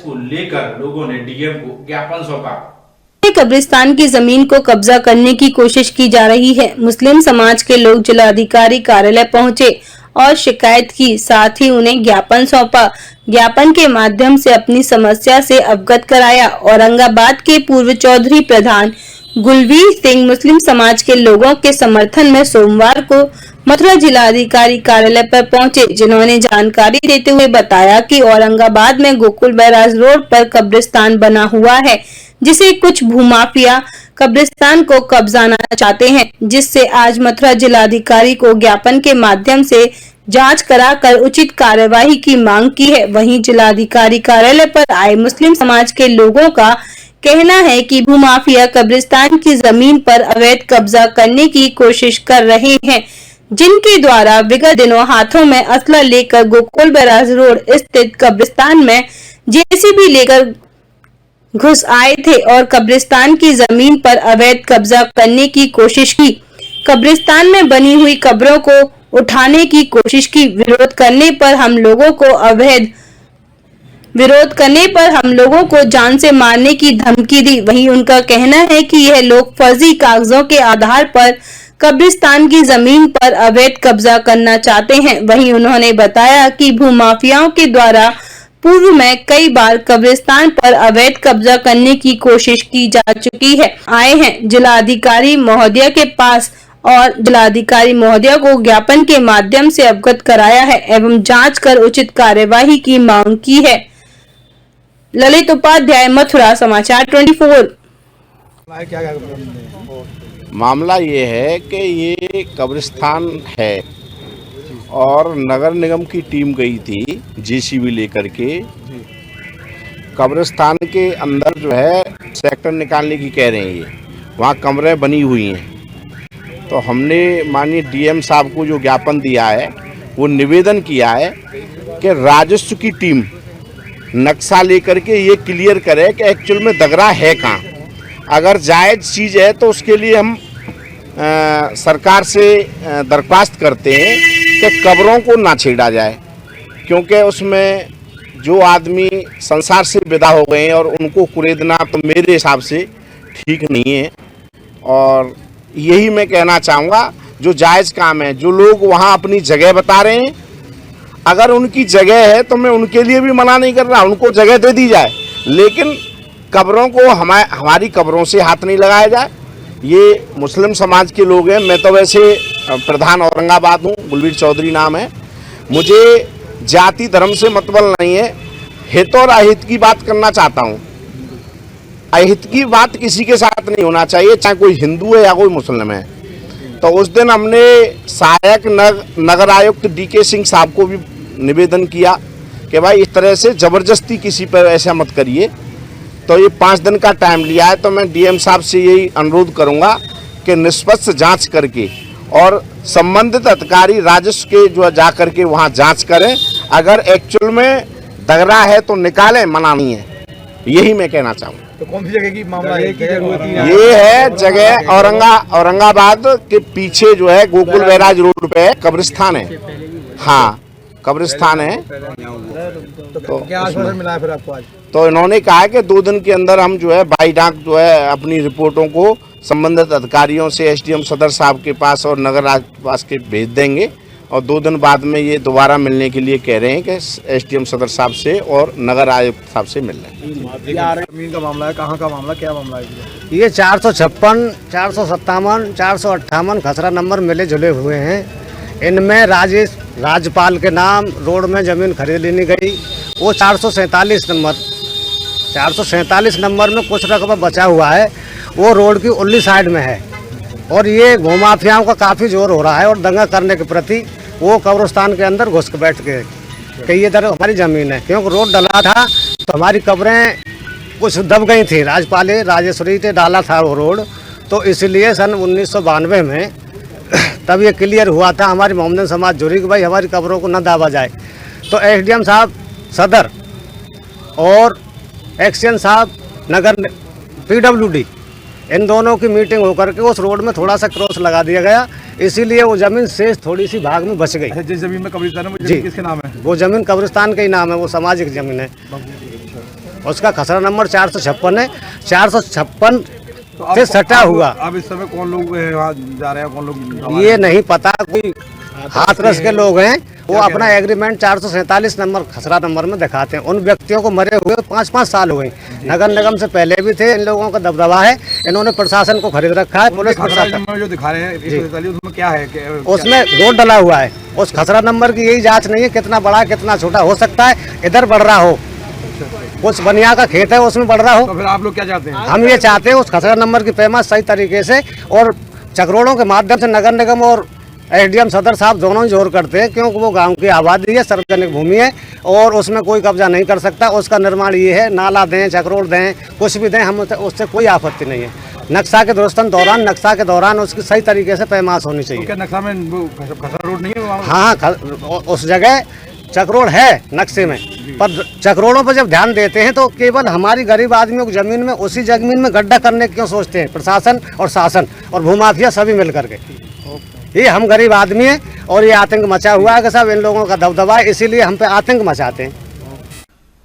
को लेकर लोगों ने डीएम को ज्ञापन सौंपा। कब्रिस्तान की जमीन को कब्जा करने की कोशिश की जा रही है। मुस्लिम समाज के लोग जिलाधिकारी कार्यालय पहुंचे और शिकायत की, साथ ही उन्हें ज्ञापन सौंपा। ज्ञापन के माध्यम से अपनी समस्या से अवगत कराया। औरंगाबाद के पूर्व चौधरी प्रधान गुलवीर सिंह मुस्लिम समाज के लोगों के समर्थन में सोमवार को मथुरा जिलाधिकारी कार्यालय पर पहुंचे, जिन्होंने जानकारी देते हुए बताया कि औरंगाबाद में गोकुल बैराज रोड पर कब्रिस्तान बना हुआ है, जिसे कुछ भूमाफिया कब्रिस्तान को कब्जाना चाहते हैं, जिससे आज मथुरा जिलाधिकारी को ज्ञापन के माध्यम से जांच कराकर उचित कार्यवाही की मांग की है। वहीं जिलाधिकारी कार्यालय पर आए मुस्लिम समाज के लोगों का कहना है कि भूमाफिया कब्रिस्तान की जमीन पर अवैध कब्जा करने की कोशिश कर रहे हैं, जिनके द्वारा विगत दिनों हाथों में असला लेकर गोकुल बैराज रोड स्थित कब्रिस्तान में जेसीबी लेकर घुस आए थे और कब्रिस्तान की जमीन पर अवैध कब्जा करने की कोशिश की। कब्रिस्तान में बनी हुई कब्रों को उठाने की कोशिश की। विरोध करने पर हम लोगों को जान से मारने की धमकी दी। वहीं उनका कहना है कि यह लोग फर्जी कागजों के आधार पर कब्रिस्तान की जमीन पर अवैध कब्जा करना चाहते हैं। वहीं उन्होंने बताया कि भूमाफियाओं के द्वारा पूर्व में कई बार कब्रिस्तान पर अवैध कब्जा करने की कोशिश की जा चुकी है। आए हैं जिलाधिकारी महोदय के पास और जिलाधिकारी महोदय को ज्ञापन के माध्यम से अवगत कराया है एवं जांच कर उचित कार्यवाही की मांग की है। ललित उपाध्याय, मथुरा समाचार 24। मामला ये है कि ये कब्रिस्तान है और नगर निगम की टीम गई थी जेसीबी लेकर के। कब्रिस्तान के अंदर जो है सेक्टर निकालने की कह रहे हैं, ये वहाँ कमरे बनी हुई हैं। तो हमने माननीय डीएम साहब को जो ज्ञापन दिया है वो निवेदन किया है कि राजस्व की टीम नक्शा लेकर के ये क्लियर करे कि एक्चुअल में दगरा है कहाँ। अगर जायज़ चीज़ है तो उसके लिए हम सरकार से दरख्वास्त करते हैं कि कब्रों को ना छेड़ा जाए, क्योंकि उसमें जो आदमी संसार से विदा हो गए हैं और उनको कुरेदना तो मेरे हिसाब से ठीक नहीं है। और यही मैं कहना चाहूँगा, जो जायज़ काम है, जो लोग वहाँ अपनी जगह बता रहे हैं, अगर उनकी जगह है तो मैं उनके लिए भी मना नहीं कर रहा, उनको जगह दे दी जाए, लेकिन कब्रों को हमारी कब्रों से हाथ नहीं लगाया जाए। ये मुस्लिम समाज के लोग हैं। मैं तो वैसे प्रधान औरंगाबाद हूँ, गुलवीर चौधरी नाम है। मुझे जाति धर्म से मतलब नहीं है, हित और अहित की बात करना चाहता हूँ। अहित की बात किसी के साथ नहीं होना चाहिए, चाहे कोई हिंदू है या कोई मुस्लिम है। तो उस दिन हमने सहायक नगर आयुक्त डीके सिंह साहब को भी निवेदन किया कि भाई इस तरह से ज़बरदस्ती किसी पर ऐसा मत करिए। तो ये 5 दिन का टाइम लिया है, तो मैं डीएम साहब से यही अनुरोध करूंगा कि निष्पक्ष जांच करके और संबंधित अधिकारी राजस्व के जो जा करके वहाँ जांच करें। अगर एक्चुअल में दगरा है तो निकालें, मना नहीं है। यही मैं कहना चाहूँगा। तो कौन सी जगह की मामला है की जरूरत है? ये है जगह औरंगाबाद के पीछे जो है गोकुल बैराज रोड पे कब्रिस्तान है। हाँ, कब्रिस्तान है। तो क्या आश्वासन मिला है फिर आपको आज? तो इन्होंने कहा कि 2 दिन के अंदर हम जो है बाई डाक जो है अपनी रिपोर्टों को संबंधित अधिकारियों से एसडीएम सदर साहब के पास और नगर पास के भेज देंगे, और 2 दिन बाद में ये दोबारा मिलने के लिए कह रहे हैं कि एसडीएम सदर साहब से और नगर आयुक्त साहब से मिल रहे हैं। जमीन का मामला है, कहाँ का मामला, क्या मामला है? ये 456, 457, 458 खसरा नंबर मिले जुले हुए हैं। इनमें राजपाल के नाम रोड में ज़मीन खरीद लेनी गई। वो 447 नंबर में कुछ रकबा बचा हुआ है, वो रोड की उल्ली साइड में है। और ये भूमाफियाओं का काफ़ी जोर हो रहा है और दंगा करने के प्रति वो कब्रिस्तान के अंदर घुस के बैठ के कि ये तरह हमारी ज़मीन है। क्योंकि रोड डला था तो हमारी कब्रें कुछ दब गई थी। राजेश्वरी से डाला था वो रोड, तो इसलिए सन 1992 में तब ये क्लियर हुआ था हमारी मोहम्मदन समाज जुड़ी कि भाई हमारी कब्रों को न दाबा जाए। तो एसडीएम साहब सदर और एक्शन साहब नगर पीडब्ल्यूडी, इन दोनों की मीटिंग होकर के उस रोड में थोड़ा सा क्रॉस लगा दिया गया, इसीलिए वो ज़मीन शेष थोड़ी सी भाग में बच गई। जिस जमीन में कब्रिस्तान है, वो जी, किसके नाम है? वो ज़मीन कब्रिस्तान का ही नाम है, वो सामाजिक ज़मीन है। उसका खसरा नंबर 456 है। 456 तो से सटा हुआ। अब इस समय कौन लोग वहाँ जा रहे हैं, कौन लोग ये नहीं पता, कोई हाथरस के लोग हैं, वो अपना एग्रीमेंट 447 नंबर खसरा नंबर में दिखाते हैं। उन व्यक्तियों को मरे हुए 5-5 साल हुए। नगर निगम से पहले भी थे, इन लोगों का दबदबा है, इन्होंने प्रशासन को खरीद रखा है। पुलिस प्रशासन जो दिखा रहे हैं 143 उसमें क्या है उसमें रोड डला हुआ है। उस खसरा नंबर की यही जांच नहीं है, कितना बड़ा कितना छोटा हो सकता है, इधर बढ़ रहा हो, कुछ बनिया का खेत है उसमें बढ़ रहा हो। तो फिर आप लोग क्या चाहते हैं? हम ये चाहते हैं उस खसरा नंबर की पैमाइश सही तरीके से और चक्रोड़ों के माध्यम से नगर निगम और एसडीएम सदर साहब दोनों ही जोर करते हैं, क्योंकि वो गांव की आबादी है, सार्वजनिक भूमि है और उसमें कोई कब्जा नहीं कर सकता। उसका निर्माण ये है, नाला दें, चक्रोड़ दें, कुछ भी दें, हम उससे कोई आपत्ति नहीं है। नक्शा के दुरुस्तन दौरान, नक्शा के दौरान उसकी सही तरीके से पैमाइश होनी चाहिए। क्या नक्शा में वो खसरा रोड नहीं है वहाँ? हाँ, उस जगह चक्रोड़ है नक्शे में, पर चक्रोड़ों पर जब ध्यान देते हैं तो केवल हमारी गरीब आदमियों की जमीन में, उसी जमीन में गड्ढा करने क्यों सोचते हैं प्रशासन और शासन और भूमाफिया सभी मिल करके। ये हम गरीब आदमी हैं और ये आतंक मचा हुआ है कि सब इन लोगों का दबदबा है, इसीलिए हम पे आतंक मचाते हैं।